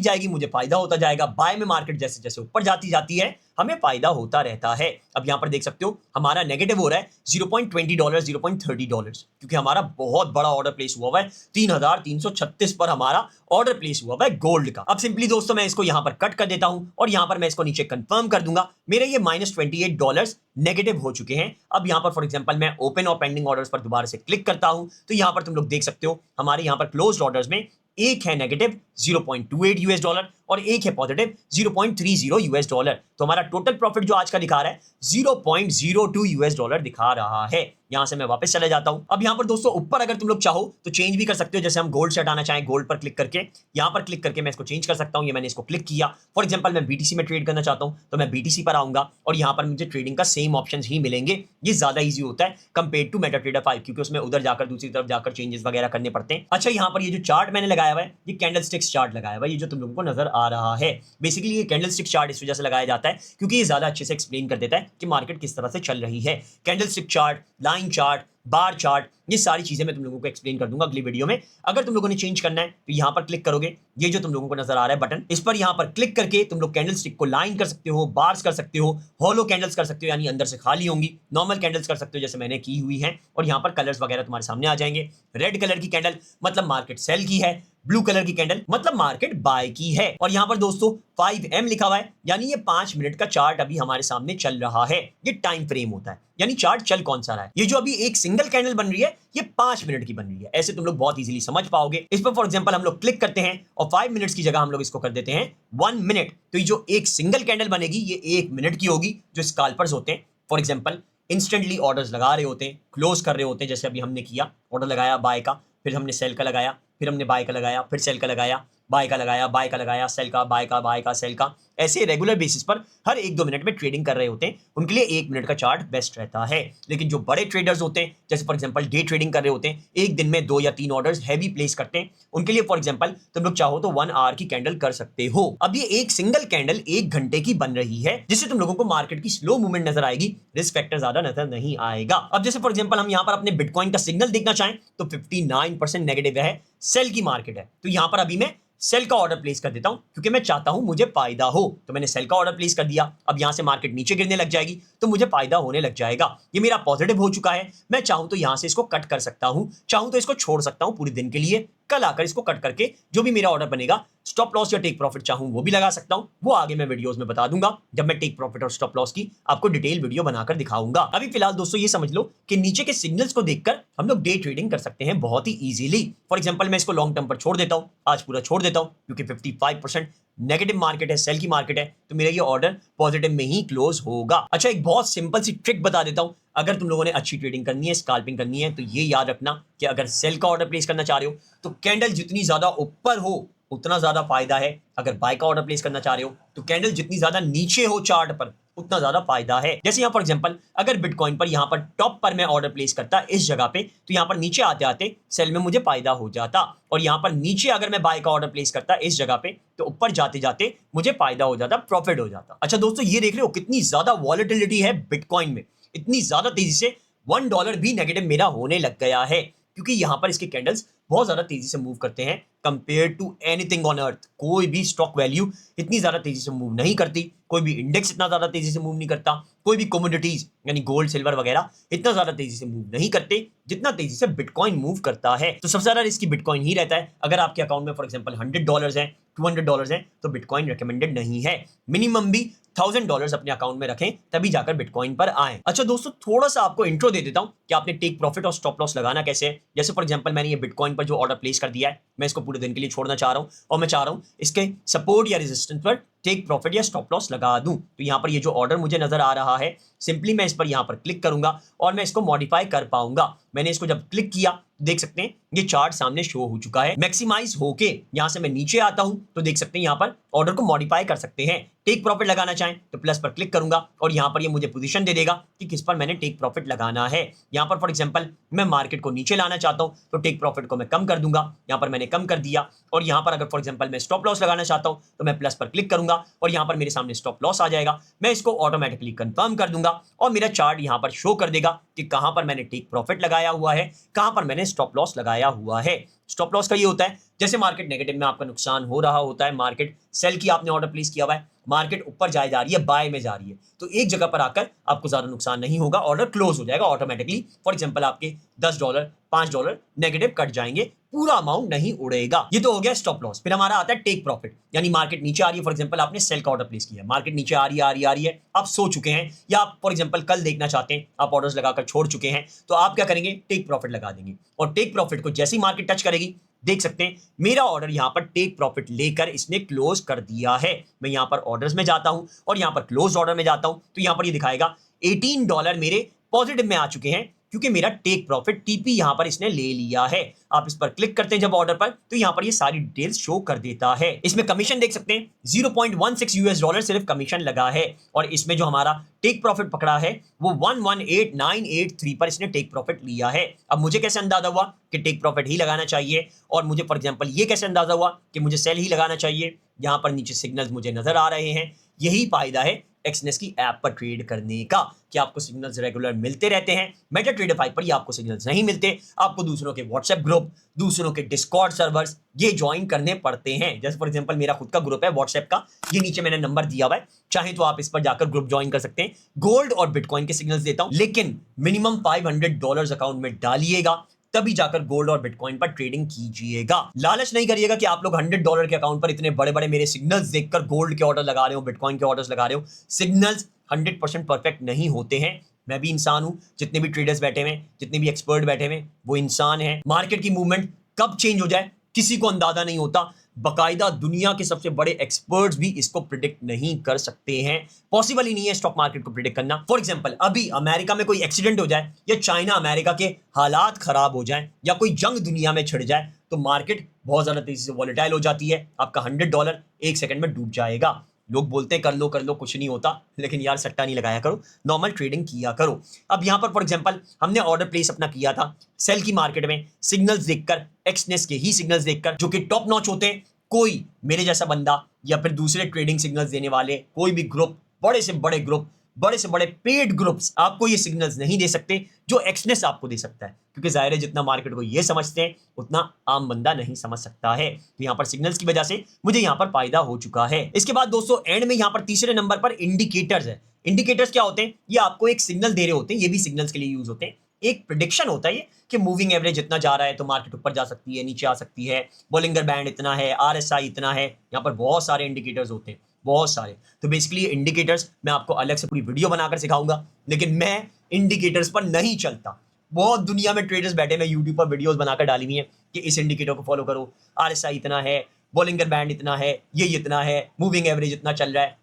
जाएगी मुझे फायदा होता जाएगा, बाय में मार्केट जैसे जैसे ऊपर जाती जाती है हमें फायदा होता रहता है। अब यहां पर देख सकते हो हमारा नेगेटिव हो रहा है $0.20 $0.30 क्योंकि हमारा बहुत बड़ा ऑर्डर प्लेस हुआ है $3,336 पर हमारा ऑर्डर प्लेस हुआ है गोल्ड का। अब सिंपली दोस्तों मैं इसको यहां पर कट कर देता हूं और यहां पर मैं इसको नीचे कंफर्म कर दूंगा। मेरे ये -$28 नेगेटिव हो चुके हैं। अब यहां पर फॉर एग्जांपल मैं ओपन और पेंडिंग ऑर्डर्स पर दोबारा से क्लिक करता हूं तो यहां पर तुम लोग देख सकते हो हमारे यहां पर क्लोज्ड ऑर्डर्स में एक है नेगेटिव $0.28 और एक है पॉजिटिव $0.30। तो हमारा टोटल प्रॉफिट जो आज का दिखा रहा है $0.02 दिखा रहा है। यहां से मैं वापस चले जाता हूं। अब यहां पर दोस्तों ऊपर अगर तुम लोग चाहो तो चेंज भी कर सकते हो, जैसे हम गोल्ड से हटाना चाहें गोल्ड पर क्लिक करके यहां पर क्लिक करके मैं इसको चेंज कर सकता हूं। ये मैंने इसको क्लिक किया। फॉर एग्जांपल मैं बीटीसी में ट्रेड करना चाहता हूं तो मैं बीटीसी पर आऊंगा और यहां पर मुझे ट्रेडिंग का सेम ऑप्शन ही मिलेंगे। ये ज्यादा ईजी होता है कंपेयर टू मेटाट्रेडर 5 क्योंकि उसमें उधर जाकर दूसरी तरफ जाकर चेंजेस वगैरह करने पड़ते हैं। अच्छा यहां पर ये जो चार्ट मैंने लगाया हुआ है ये कैंडलस्टिक्स चार्ट लगाया हुआ है, ये जो तुम लोगों को नजर आ रहा है। बेसिकली ये कैंडलस्टिक चार्ट इस वजह से लगाया जाता है क्योंकि ये ज्यादा अच्छे से एक्सप्लेन कर देता है कि मार्केट किस तरह से चल रही है। Candlestick chart, line chart, bar chart, ये सारी चीजें मैं तुम लोगों को एक्सप्लेन कर दूंगा अगली वीडियो में। अगर तुम लोगों ने चेंज करना है तो यहां पर क्लिक करोगे, ये जो तुम लोगों को नजर आ रहा है बटन, इस पर यहां पर क्लिक करके तुम लोग कैंडलस्टिक को लाइन कर सकते हो, बार्स कर सकते हो, हॉलो कैंडल्स कर सकते हो यानी अंदर से खाली होंगी, नॉर्मल कैंडल्स कर सकते हो जैसे मैंने की हुई है और यहां पर कलर्स वगैरह तुम्हारे सामने आ जाएंगे। रेड कलर की कैंडल मतलब मार्केट सेल की है, ब्लू कलर की कैंडल मतलब मार्केट बाय की है। और यहां पर दोस्तों 5M लिखा हुआ है यानी ये 5 मिनट का चार्ट अभी हमारे सामने चल रहा है। ये टाइम फ्रेम होता है यानी चार्ट चल कौन सा रहा है। ये जो अभी एक सिंगल कैंडल बन रही है ये 5 मिनट की बन रही है। ऐसे तुम लोग बहुत इजीली समझ पाओगे। इस पर फॉर एग्जांपल हम लोग क्लिक करते हैं और 5 मिनट्स की जगह हम लोग इसको कर देते हैं 1 मिनट। तो ये जो एक सिंगल कैंडल बनेगी ये 1 मिनट की होगी। जो स्कैल्पर्स होते हैं फॉर एग्जांपल इंस्टेंटली ऑर्डर्स लगा रहे होते हैं, क्लोज कर रहे होते हैं, जैसे अभी हमने किया, ऑर्डर लगाया बाय का, फिर हमने सेल का लगाया, फिर हमने बाय का लगाया, फिर सेल का लगाया, बाय का लगाया, बाय का लगाया, सेल का, बाय का, सेल का। ऐसे रेगुलर बेसिस पर हर 1-2 मिनट में ट्रेडिंग कर रहे होते हैं, उनके लिए 1 मिनट का चार्ट बेस्ट रहता है। लेकिन जो बड़े ट्रेडर्स होते हैं जैसे फॉर एग्जांपल डे ट्रेडिंग कर रहे होते हैं, एक दिन में 2 या 3 ऑर्डर्स हैवी प्लेस करते हैं, उनके लिए फॉर एग्जांपल तुम लोग चाहो तो 1 आवर की कैंडल कर सकते हो। अब ये एक सिंगल कैंडल 1 घंटे की बन रही है जिससे तुम लोगों को मार्केट की स्लो मूवमेंट नजर आएगी, रिस्क फैक्टर ज्यादा नजर नहीं आएगा। अब जैसे फॉर एग्जांपल हम यहाँ पर अपने बिटकॉइन का सिग्नल देखना चाहें तो 59% नेगेटिव है, सेल की मार्केट है। तो यहाँ पर अभी मैं सेल का ऑर्डर प्लेस कर देता हूं क्योंकि मैं चाहता हूं मुझे फायदा हो। तो मैंने सेल का ऑर्डर प्लेस कर दिया। अब यहां से मार्केट नीचे गिरने लग जाएगी तो मुझे फायदा होने लग जाएगा। ये मेरा पॉजिटिव हो चुका है। मैं चाहूं तो यहां से इसको कट कर सकता हूं, चाहूं तो इसको छोड़ सकता हूं पूरे दिन के लिए। कल आकर इसको कट करके जो भी मेरा ऑर्डर बनेगा, स्टॉप लॉस या टेक प्रॉफिट चाहूं वो भी लगा सकता हूं। वो आगे मैं वीडियोस में बता दूंगा जब मैं टेक प्रॉफिट और स्टॉप लॉस की आपको डिटेल वीडियो बनाकर दिखाऊंगा। अभी फिलहाल दोस्तों ये समझ लो कि नीचे के सिग्नल्स को देखकर हम लोग डे ट्रेडिंग कर सकते हैं बहुत ही इजीली। फॉर एग्जांपल मैं इसको लॉन्ग टर्म पर छोड़ देता हूं, आज पूरा छोड़ देता हूं क्योंकि 55% नेगेटिव मार्केट है, सेल की मार्केट है, तो मेरा ये ऑर्डर पॉजिटिव में ही क्लोज होगा। अच्छा एक बहुत सिंपल सी ट्रिक बता देता हूं, अगर तुम लोगों ने अच्छी ट्रेडिंग करनी है, स्कैल्पिंग करनी है, तो ये याद रखना कि अगर सेल का ऑर्डर प्लेस करना चाह रहे हो तो कैंडल जितनी ज्यादा ऊपर हो उतना ज्यादा फायदा है। अगर बाय का ऑर्डर प्लेस करना चाह रहे हो तो कैंडल जितनी ज्यादा नीचे हो चार्ट पर उतना ज्यादा फायदा है। जैसे यहाँ फॉर एग्जांपल अगर बिटकॉइन पर यहाँ पर टॉप पर मैं ऑर्डर प्लेस करता इस जगह पे तो यहाँ पर नीचे आते आते सेल में मुझे फायदा हो जाता, और यहाँ पर नीचे अगर मैं बाय का ऑर्डर प्लेस करता इस जगह पे तो ऊपर जाते जाते मुझे फायदा हो जाता, प्रॉफिट हो जाता। अच्छा दोस्तों ये देख रहे हो कितनी ज्यादा वॉलेटिलिटी है बिटकॉइन में, इतनी ज्यादा तेजी से $1 भी नेगेटिव मेरा होने लग गया है क्योंकि यहाँ पर इसके कैंडल्स बहुत ज्यादा तेजी से मूव करते हैं compare to anything on earth. कोई भी स्टॉक वैल्यू इतनी ज्यादा तेजी से मूव नहीं करती, कोई भी इंडेक्स इतना ज्यादा तेजी से मूव नहीं करता, कोई भी कमोडिटीज यानी गोल्ड सिल्वर वगैरह इतना ज्यादा तेजी से मूव नहीं करते जितना तेजी से बिटकॉइन मूव करता है। तो सबसे ज्यादा रिस्की बिटकॉइन ही रहता है। अगर आपके अकाउंट में फॉर एग्जांपल $100 है, $200 है तो बिटकॉइन रिकमेंडेड नहीं है। मिनिमम भी $1000 अपने अकाउंट में रखें तभी जाकर बिटकॉइन पर आए। अच्छा दोस्तों थोड़ा सा आपको इंट्रो दे देता हूं कि आपने टेक प्रॉफिट और स्टॉप लॉस लगाना कैसे है। जैसे फॉर एग्जांपल मैंने ये बिटकॉइन पर जो ऑर्डर प्लेस कर दिया है मैं इसको पूरे दिन के लिए छोड़ना चाह रहा हूं और मैं चाह रहा हूं इसके सपोर्ट या रेजिस्टेंस पर टेक प्रॉफिट या स्टॉप लॉस लगा दूं। तो यहां पर ये जो ऑर्डर मुझे नजर आ रहा है सिंपली मैं इस पर यहां पर क्लिक करूंगा और मैं इसको मॉडिफाई कर पाऊंगा। मैंने इसको जब क्लिक किया देख सकते हैं ये चार्ट सामने शो हो चुका है। मैक्सिमाइज होके यहां से मैं नीचे आता हूं तो देख सकते हैं यहां पर ऑर्डर को मॉडिफाई कर सकते हैं। टेक प्रॉफिट लगाना चाहें तो प्लस पर क्लिक करूंगा और यहां पर ये मुझे पोजीशन दे देगा कि किस पर मैंने टेक प्रॉफिट लगाना है। यहां पर फॉर एग्जांपल मैं मार्केट को नीचे लाना चाहता हूं तो टेक प्रॉफिट को मैं कम कर दूंगा। यहां पर मैंने कम कर दिया और यहां पर अगर फॉर एग्जांपल मैं स्टॉप लॉस लगाना चाहता हूं तो मैं प्लस पर क्लिक करूंगा और यहां पर मेरे सामने स्टॉप लॉस आ जाएगा। मैं इसको ऑटोमेटिकली कंफर्म कर दूंगा और मेरा चार्ट यहां पर शो कर देगा कि कहां पर मैंने टेक प्रॉफिट लगाया हुआ है, कहां पर मैंने स्टॉप लॉस लगाया हुआ है। स्टॉप लॉस का ये होता है जैसे मार्केट नेगेटिव में आपका नुकसान हो रहा होता है, मार्केट सेल की आपने ऑर्डर प्लेस किया हुआ है, मार्केट ऊपर जाए जा रही है, बाय में जा रही है, तो एक जगह पर आकर आपको ज्यादा नुकसान नहीं होगा, ऑर्डर क्लोज हो जाएगा ऑटोमेटिकली। फॉर एग्जांपल आपके $10 $5 नेगेटिव कट जाएंगे पूरा अमाउंट नहीं उड़ेगा। ये तो हो गया स्टॉप लॉस। फिर हमारा आता है टेक प्रॉफिट, यानी मार्केट नीचे आ रही है, फॉर एग्जांपल आपने सेल का ऑर्डर प्लेस किया, मार्केट नीचे आ रही है, आ रही है, आप सो चुके हैं, या आप फॉर एग्जांपल कल देखना चाहते हैं, आप ऑर्डर्स लगाकर छोड़ चुके हैं, तो आप क्या करेंगे, टेक प्रॉफिट लगा देंगे। और टेक प्रॉफिट को जैसे ही मार्केट टच करेगी, देख सकते हैं मेरा ऑर्डर यहां पर टेक प्रॉफिट लेकर इसने क्लोज कर दिया है। मैं यहां पर ऑर्डर्स में जाता हूं और यहां पर क्लोज ऑर्डर में जाता हूं, तो यहां पर ये दिखाएगा $18 मेरे पॉजिटिव में आ चुके हैं, क्योंकि मेरा टेक प्रॉफिट टीपी यहां पर इसने ले लिया है। आप इस पर क्लिक करते हैं जब ऑर्डर पर, तो यहां पर ये सारी डिटेल्स शो कर देता है। इसमें कमीशन देख सकते हैं $0.16 सिर्फ कमीशन लगा है, और इसमें जो हमारा टेक प्रॉफिट पकड़ा है वो 118983 पर इसने टेक प्रॉफिट लिया है। अब मुझे कैसे अंदाजा हुआ कि टेक प्रॉफिट ही लगाना चाहिए, और मुझे फॉर एग्जांपल ये कैसे अंदाजा हुआ कि मुझे सेल ही लगाना चाहिए? यहां पर नीचे सिग्नल्स मुझे नजर आ रहे हैं। यही फायदा है एक्सनेस की ऐप पर ट्रेड करने का, कि आपको सिग्नल्स रेगुलर मिलते रहते हैं। मेटाट्रेडर 5 पर ये आपको सिग्नल्स नहीं मिलते, आपको दूसरों के व्हाट्सएप ग्रुप, दूसरों के डिस्कॉर्ड सर्वर्स ये ज्वाइन करने पड़ते हैं। जैसे फॉर एग्जांपल मेरा खुद का ग्रुप है व्हाट्सएप का, ये नीचे मैंने नंबर दिया हुआ है, चाहे तो आप इस पर जाकर ग्रुप ज्वाइन कर सकते हैं। गोल्ड और बिटकॉइन के सिग्नल्स देता हूं, लेकिन मिनिमम $500 अकाउंट में डालिएगा, तभी जाकर गोल्ड और बिटकॉइन पर ट्रेडिंग कीजिएगा। लालच नहीं करिएगा कि आप लोग $100 के अकाउंट पर इतने बड़े बड़े मेरे सिग्नल्स देखकर गोल्ड के ऑर्डर लगा रहे हो, बिटकॉइन के ऑर्डर्स लगा रहे हो। सिग्नल्स 100% परफेक्ट नहीं होते हैं। मैं भी इंसान हूं, जितने भी ट्रेडर्स बैठे हुए, जितने भी एक्सपर्ट बैठे हुए, वो इंसान है। मार्केट की मूवमेंट कब चेंज हो जाए किसी को अंदाजा नहीं होता। बकायदा दुनिया के सबसे बड़े एक्सपर्ट्स भी इसको प्रिडिक्ट नहीं कर सकते हैं। पॉसिबल ही नहीं है स्टॉक मार्केट को प्रिडिक्ट करना। फॉर एग्जांपल अभी अमेरिका में कोई एक्सीडेंट हो जाए, या चाइना अमेरिका के हालात खराब हो जाए, या कोई जंग दुनिया में छिड़ जाए, तो मार्केट बहुत ज्यादा तेजी से वॉलेटाइल हो जाती है। आपका $100 एक सेकंड में डूब जाएगा। लोग बोलते हैं कर लो कुछ नहीं होता, लेकिन यार सट्टा नहीं लगाया करो, नॉर्मल ट्रेडिंग किया करो। अब यहां पर फॉर एग्जांपल हमने ऑर्डर प्लेस अपना किया था सेल की मार्केट में, सिग्नल्स देखकर, एक्सनेस के ही सिग्नल्स देखकर जो कि टॉप नॉच होते हैं। कोई मेरे जैसा बंदा या फिर दूसरे ट्रेडिंग सिग्नल्स देने वाले कोई भी ग्रुप, बड़े से बड़े ग्रुप, बड़े से बड़े पेड ग्रुप्स आपको ये सिग्नल्स नहीं दे सकते जो एक्सनेस आपको दे सकता है, क्योंकि जाहिर है जितना मार्केट को ये समझते हैं उतना आम बंदा नहीं समझ सकता है। तो यहाँ पर सिग्नल्स की वजह से मुझे यहाँ पर फायदा हो चुका है। इसके बाद दोस्तों एंड में यहाँ पर तीसरे नंबर पर इंडिकेटर्स है। इंडिकेटर्स क्या होते हैं? ये आपको एक सिग्नल दे रहे होते हैं, ये भी सिग्नल्स के लिए यूज होते हैं। एक प्रिडिक्शन होता है ये कि मूविंग एवरेज जितना जा रहा है तो मार्केट ऊपर जा सकती है, नीचे आ सकती है, बोलिंगर बैंड इतना है, आरएसआई इतना है। यहाँ पर बहुत सारे इंडिकेटर्स होते हैं, बहुत सारे। तो बेसिकली ये इंडिकेटर्स मैं आपको अलग से पूरी वीडियो बनाकर सिखाऊंगा, लेकिन मैं इंडिकेटर्स पर नहीं चलता। बहुत दुनिया में ट्रेडर्स बैठे, मैं यूट्यूब पर वीडियोस बनाकर डाली हुई है कि इस इंडिकेटर को फॉलो करो, आरएसआई इतना है, बोलिंगर बैंड इतना है, ये इतना है, मूविंग एवरेज इतना चल रहा है।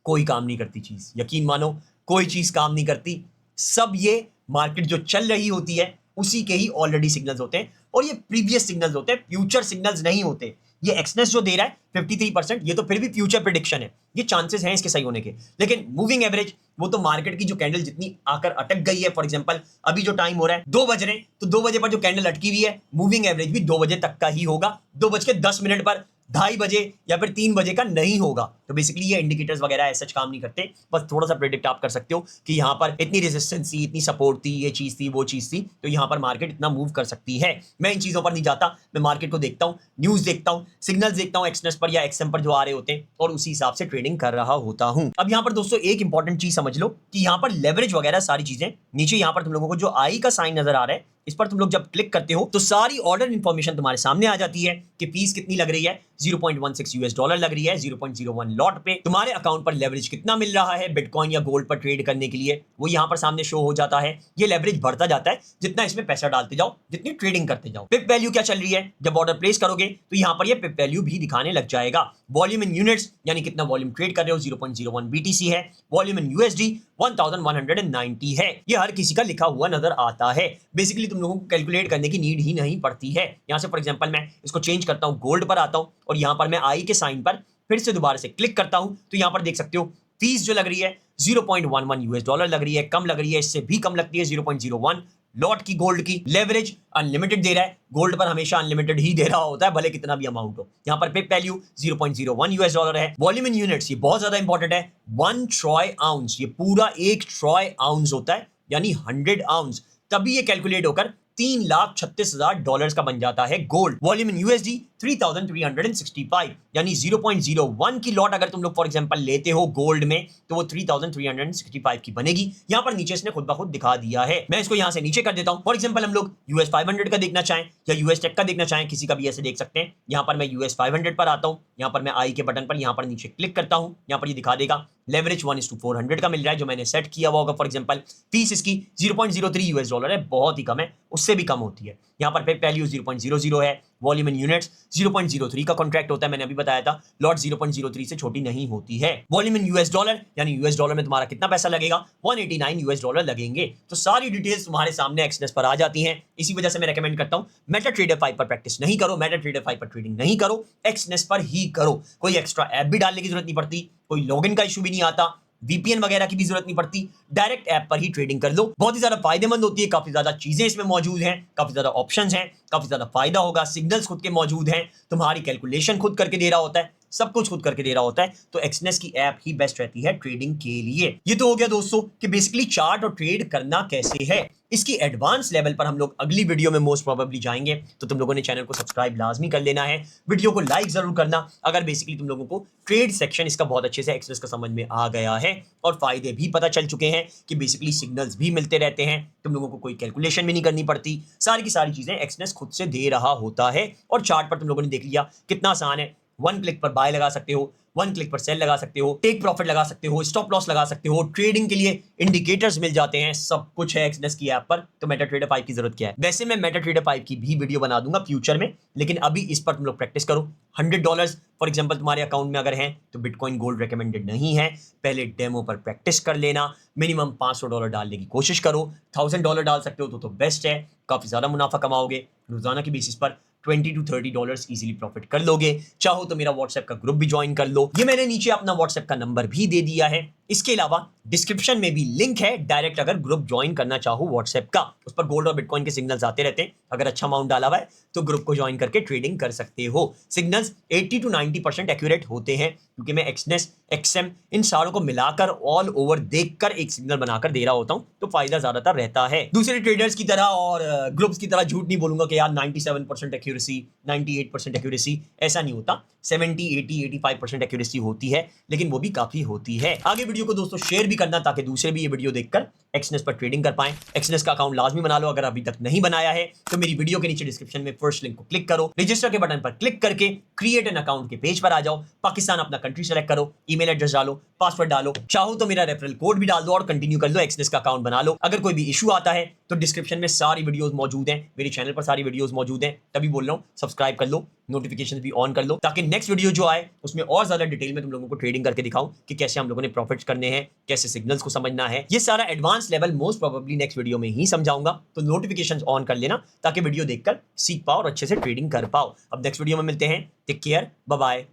कोई काम नहीं करती चीज, यकीन मानो कोई चीज काम नहीं करती। सब ये मार्केट जो चल रही होती है उसी के ही ऑलरेडी सिग्नल्स होते हैं, और ये प्रीवियस सिग्नल्स होते हैं, फ्यूचर सिग्नल्स नहीं होते। ये एक्सनेस जो दे रहा है 53%, ये तो फिर भी फ्यूचर प्रेडिक्शन है, ये चांसेस हैं इसके सही होने के। लेकिन मूविंग एवरेज वो तो मार्केट की जो कैंडल जितनी आकर अटक गई है, फॉर एग्जांपल अभी जो टाइम हो रहा है 2 बज रहे हैं, तो 2 बजे पर जो कैंडल अटकी हुई है, मूविंग एवरेज भी 2 बजे तक का ही होगा। 2:10 पर 2:30 बजे या फिर 3 बजे का नहीं होगा। तो बेसिकली ये इंडिकेटर्स वगैरह ऐसा काम नहीं करते, बस थोड़ा सा प्रेडिक्ट आप कर सकते हो कि यहाँ पर इतनी रेजिस्टेंस थी, इतनी सपोर्ट थी, ये चीज थी, वो चीज थी, तो यहाँ पर मार्केट इतना मूव कर सकती है। मैं इन चीजों पर नहीं जाता, मैं मार्केट को देखता हूँ, न्यूज देखता हूँ, सिग्नल्स देखता हूँ एक्सनेस पर या एक्सएम पर जो आ रहे होते हैं, और उसी हिसाब से ट्रेडिंग कर रहा होता हूँ। अब यहाँ पर दोस्तों एक इंपॉर्टेंट चीज समझ लो कि यहाँ पर लेवरेज वगैरह सारी चीजें, नीचे यहाँ पर तुम लोगों को जो आई का साइन नजर आ रहा है, इस पर तुम लोग जब क्लिक करते हो तो सारी ऑर्डर इंफॉर्मेशन तुम्हारे सामने आ जाती है कि फीस कितनी लग रही है, $0.16 लग रही है 0.01 लॉट पे। तुम्हारे अकाउंट पर लेवरेज कितना मिल रहा है बिटकॉइन या गोल्ड पर ट्रेड करने के लिए, वो यहाँ पर सामने शो हो जाता है। ये लेवरेज बढ़ता जाता है जितना इसमें पैसा डालते जाओ, जितनी ट्रेडिंग करते जाओ। पिप वैल्यू क्या चल रही है, जब ऑर्डर प्लेस करोगे तो यहाँ पर ये पिप वैल्यू भी दिखाने लग जाएगा। वॉल्यूम इन यूनिट्स यानी कितना वॉल्यूम ट्रेड कर रहे हो, 0.01 BTC है। वॉल्यूम इन USD 1190 है। ये हर किसी का लिखा हुआ नजर आता है। बेसिकली तुम लोगों को कैलकुलेट करने की नीड ही नहीं पड़ती है। यहाँ से फॉर एग्जांपल मैं इसको चेंज करता हूँ, गोल्ड पर आता हूँ, और यहाँ पर मैं आई के साइन पर फिर से दोबारा से क्लिक करता हूँ, तो यहाँ पर देख सकते हो फीस जो लग रही है $0.11 लग रही है, कम लग रही है, इससे भी कम लगती है 0.01 लॉट की गोल्ड की। लेवरेज अनलिमिटेड दे रहा है, गोल्ड पर हमेशा अनलिमिटेड ही दे रहा होता है, भले कितना भी अमाउंट हो। यहाँ पर पिप वैल्यू $0.01 है। वॉल्यूम इन यूनिट्स ये बहुत ज्यादा इंपॉर्टेंट है, 1 ट्रॉय आउंस, ये पूरा 1 ट्रॉय आउंस होता है, यानी 100 आउंस, तभी ये कैलकुलेट होकर $3,36,000 का बन जाता है गोल्ड। वॉल्यूम इन USD 3365, यानी 0.01 की लॉट अगर तुम लोग फॉर एग्जांपल लेते हो गोल्ड में तो वो 3365 की बनेगी। यहां पर नीचे इसने खुद ब खुद दिखा दिया है। मैं इसको यहां से नीचे कर देता हूं। फॉर एग्जांपल हम लोग यूएस 500 का देखना चाहें या यूएस टेक का देखना चाहें, किसी का भी ऐसे देख सकते हैं। यहां पर मैं यूएस 500 पर आता हूं, यहां पर मैं आई के बटन पर यहां पर नीचे क्लिक करता हूं, यहां पर ये दिखा देगा लेवरेज 1:400 का मिल रहा है जो मैंने सेट किया हुआ होगा। फॉर एग्जांपल फीस इसकी 0.03 यूएस डॉलर है, बहुत ही कम है, उससे भी कम होती है। यहां पर वैल्यू 0.00 है, वॉल्यूम इन यूनिट्स 0.03 का कॉन्ट्रैक्ट होता है, मैंने अभी बताया था। लॉट 0.03 से छोटी नहीं होती है। वॉल्यूम इन यूएस डॉलर, यानी यूएस डॉलर में तुम्हारा कितना पैसा लगेगा, 189 यूएस डॉलर लगेंगे। तो सारी डिटेल्स तुम्हारे सामने एक्सनेस पर आ जाती हैं। इसी वजह से मैं रेकमेंड करता हूं मेटाट्रेडर 5 पर प्रैक्टिस नहीं करो, मेटाट्रेडर 5 पर ट्रेडिंग नहीं करो, एक्सनेस पर ही करो। कोई एक्स्ट्रा ऐप भी डालने की जरूरत नहीं पड़ती, कोई लॉगिन का इशू भी नहीं आता, वीपीएन वगैरह की भी जरूरत नहीं पड़ती, डायरेक्ट ऐप पर ही ट्रेडिंग कर लो। बहुत ही ज्यादा फायदेमंद होती है, काफी ज्यादा चीजें इसमें मौजूद हैं, काफी ज्यादा ऑप्शंस हैं, काफी ज्यादा फायदा होगा। सिग्नल्स खुद के मौजूद हैं, तुम्हारी कैलकुलेशन खुद करके दे रहा होता है, सब कुछ खुद करके दे रहा होता है। तो एक्सनेस की ऐप ही बेस्ट रहती है ट्रेडिंग के लिए। ये तो हो गया दोस्तों कि बेसिकली चार्ट और ट्रेड करना कैसे है। इसकी एडवांस लेवल पर हम लोग अगली वीडियो में मोस्ट प्रोबेबली जाएंगे, तो तुम लोगों ने चैनल को सब्सक्राइब लाजमी कर लेना है, वीडियो को लाइक जरूर करना अगर बेसिकली तुम लोगों को ट्रेड सेक्शन इसका बहुत अच्छे से एक्सनेस का समझ में आ गया है और फायदे भी पता चल चुके हैं कि बेसिकली सिग्नल्स भी मिलते रहते हैं, तुम लोगों को कोई कैलकुलेशन भी नहीं करनी पड़ती, सारी की सारी चीजें एक्सनेस खुद से दे रहा होता है। और चार्ट पर तुम लोगों ने देख लिया कितना आसान है, 1 क्लिक पर बाय लगा सकते हो, 1 क्लिक पर सेल लगा सकते हो, टेक प्रॉफिट लगा सकते हो, स्टॉप लॉस लगा सकते हो, ट्रेडिंग के लिए इंडिकेटर्स मिल जाते हैं, सब कुछ है एक्सनेस की ऐप पर। तो मेटाट्रेडर 5 की जरूरत क्या है। वैसे मैं मेटाट्रेडर 5 की भी वीडियो बना दूंगा फ्यूचर में, लेकिन अभी इस पर तुम लोग प्रैक्टिस करो। $100 फॉर एग्जांपल तुम्हारे अकाउंट में अगर है तो बिटकॉइन गोल्ड रेकमेंडेड नहीं है, पहले डेमो पर प्रैक्टिस कर लेना, मिनिमम $500 डालने की कोशिश करो। $1000 डाल सकते हो तो बेस्ट है, काफी ज्यादा मुनाफा कमाओगे, रोजाना की बेसिस पर $20 to $30 इजीली प्रॉफिट कर लोगे। चाहो तो मेरा व्हाट्सएप का ग्रुप भी ज्वाइन कर लो, ये मैंने नीचे अपना व्हाट्सएप का नंबर भी दे दिया है। इसके अलावा डिस्क्रिप्शन में भी लिंक है, डायरेक्ट अगर ग्रुप ज्वाइन करना चाहो व्हाट्सएप का, उस पर गोल्ड और बिटकॉइन के सिग्नल्स आते रहते हैं। अगर अच्छा अमाउंट डाला हुआ है तो ग्रुप को ज्वाइन करके ट्रेडिंग कर सकते हो। सिग्नल्स 80 to 90% एक्यूरेट होते हैं, क्योंकि मैं एक्सनेस एक्सएम इन सारों को मिलाकर ऑल ओवर देखकर एक सिग्नल बनाकर दे रहा होता हूं, तो फायदा ज्यादातर रहता है। दूसरे ट्रेडर्स की तरह और ग्रुप्स की तरह झूठ नहीं बोलूंगा कि यार 97% एक्यूरेसी, 98% एक्यूरेसी, ऐसा नहीं होता। 70, 80, 85% एक्यूरेसी होती है, लेकिन वो भी काफी होती है। आगे वीडियो को दोस्तों शेयर भी करना ताकि दूसरे भी ये वीडियो देखकर एक्सनेस पर ट्रेडिंग कर पाएं। एक्सनेस का अकाउंट लाजमी बना लो, अगर अभी तक नहीं बनाया है तो मेरी वीडियो के नीचे डिस्क्रिप्शन में फर्स्ट लिंक को क्लिक करो, रजिस्टर के बटन पर क्लिक करके क्रिएट एन अकाउंट के पेज पर आ जाओ, पाकिस्तान अपना कंट्री सेलेक्ट करो, ईमेल एड्रेस डालो, पासवर्ड डालो, चाहो तो मेरा रेफरल कोड भी डाल दो और कंटिन्यू कर लो, एक्सनेस का अकाउंट बना लो। अगर कोई भी इशू आता है तो डिस्क्रिप्शन में सारी वीडियोस मौजूद हैं, मेरे चैनल पर सारी वीडियोस मौजूद हैं, तभी बोल रहा हूं सब्सक्राइब कर लो, नोटिफिकेशन भी ऑन कर लो, ताकि नेक्स्ट वीडियो जो आए उसमें और ज्यादा डिटेल में तुम लोगों को ट्रेडिंग करके दिखाऊं कि कैसे हम लोगों ने प्रॉफिट्स करने हैं, कैसे सिग्नल्स को समझना है। ये सारा advance level most probably next video में ही समझाऊंगा, तो नोटिफिकेशंस ऑन कर लेना ताकि वीडियो देखकर सीख पाओ और अच्छे से ट्रेडिंग कर पाओ। अब नेक्स्ट वीडियो में मिलते हैं, टेक केयर, बाय बाय।